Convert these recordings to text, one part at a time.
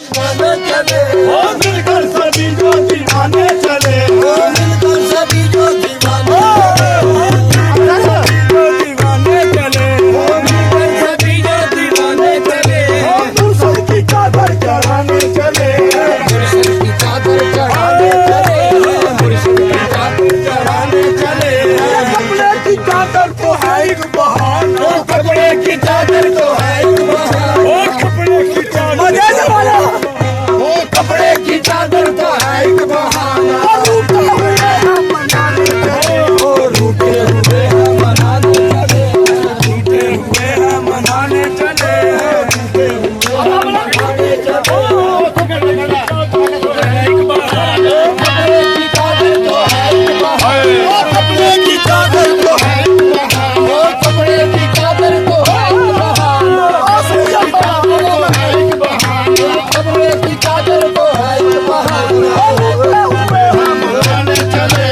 दीवाने चले, ओ मिलकर सभी जो दीवाने चले, ओ मिलकर सभी जो दीवाने दीवाने चले, ओ मिलकर सभी जो दीवाने चले, मुर्शिद की चादर चढ़ाने चले, मुर्शिद की चादर चढ़ाने चले, मुर्शिद की चादर चढ़ाने चले। कपड़े की चादर तो है एक बहाना, ओ कपड़े की चादर तो है एक बहाना, ओ कपड़े की चादर, ओ कपड़े की चादर तो है एक बहाना, ओ रूठे हुए हैं मनाने चले, टूटे हुए हैं मनाने चले, रूठे हुए हैं मनाने चले। कपड़े की चादर तो है एक बहाना, कपड़े की चादर तो है एक बहाना, ओ कपड़े की चादर तो है एक बहाना, ओ कपड़े की चादर तो है एक बहाना, कपड़े की चादर तो है एक बहाना। मनाने चले,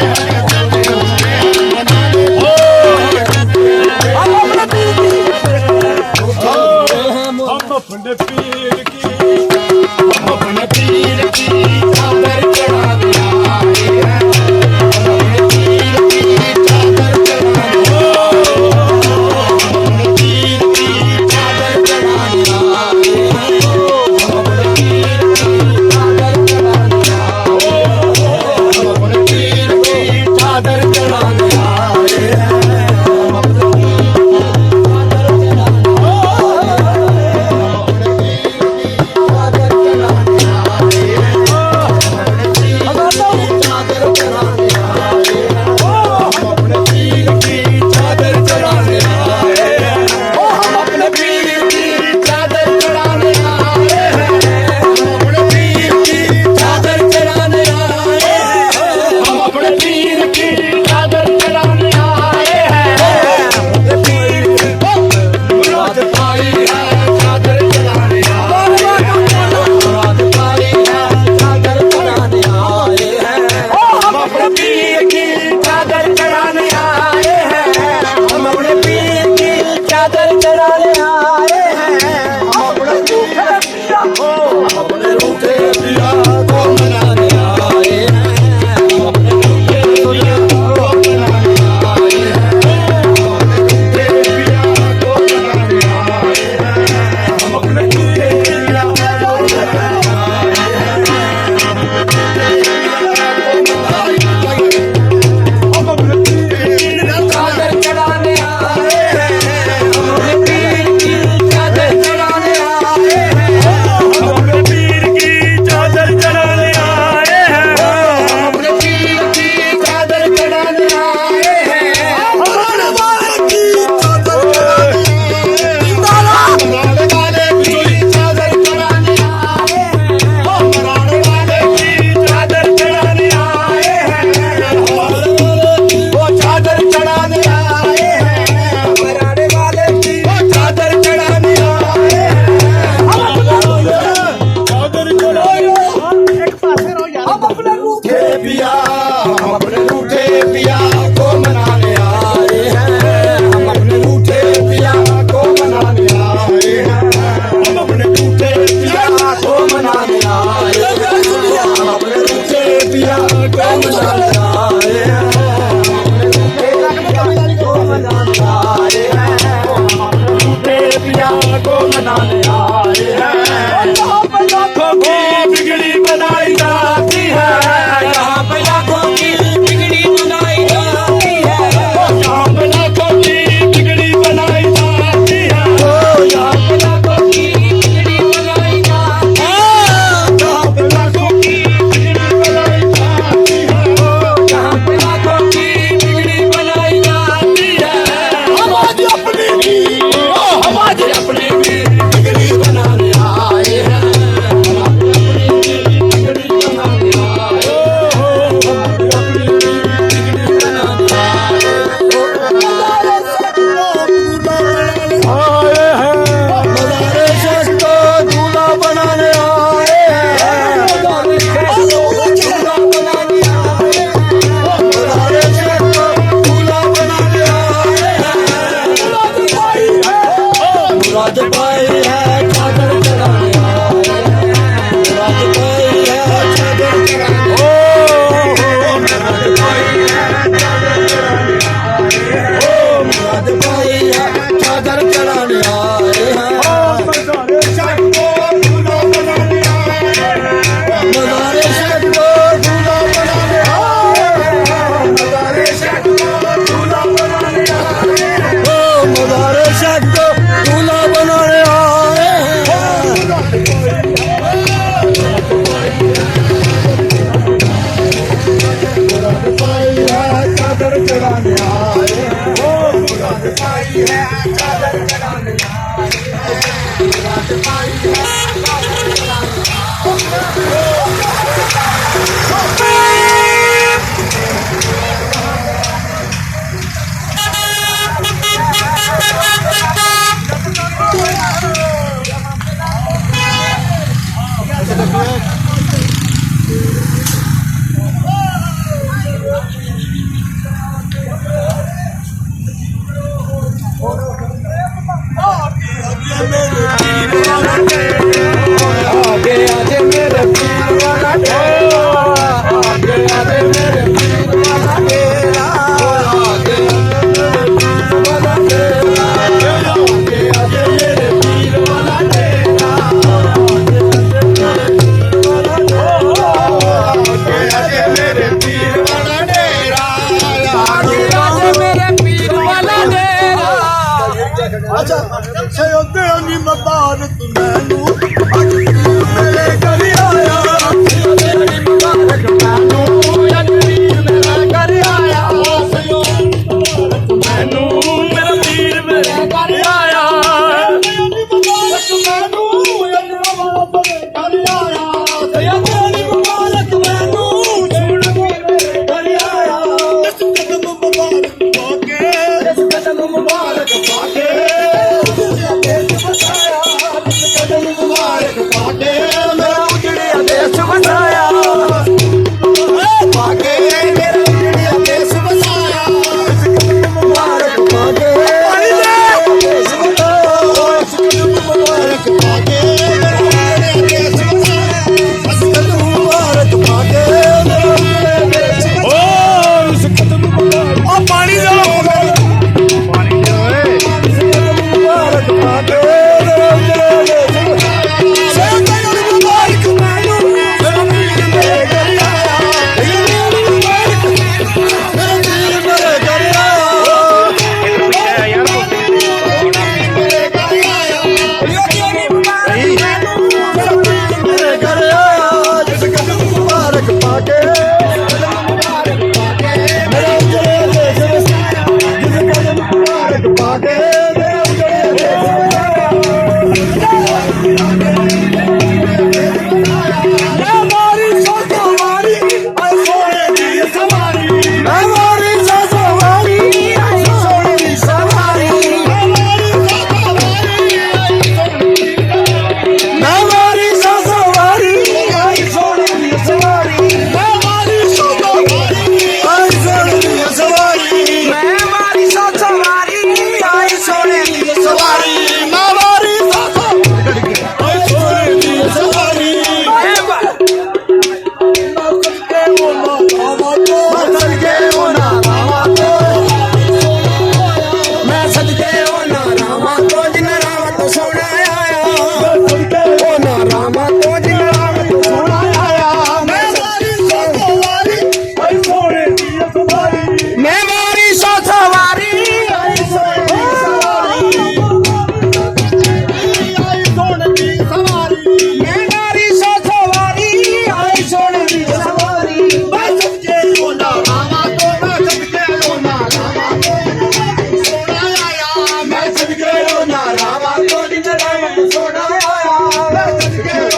हम अपने पीर की, हम अपने पीर की चादर चढ़ा दिया है, अपने पीर की चादर चढ़ा दिया, अपने पीर की चादर चढ़ा दिया है, अपने पीर की चादर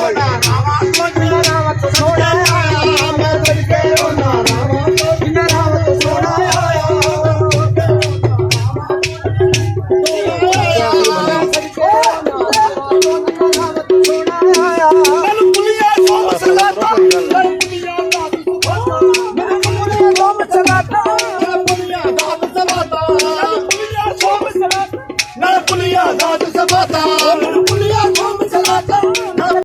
ਉਹਨਾਂ ਰਾਵਾਂ ਤੋਂ ਜਿਨ੍ਹਾਂ ਰਾਵਾਂ ਤੋਂ ਸੋਹਣਾ ਆਇਆ ਮੈਂ ਦਿਲ ਕੇ ਉਹਨਾਂ ਰਾਵਾਂ ਤੋਂ ਜਿਨ੍ਹਾਂ ਰਾਵਾਂ ਤੋਂ ਸੋਹਣਾ ਆਇਆ ਪੁਲੀਆ ਦਾਦ ਸਵਾਤਾ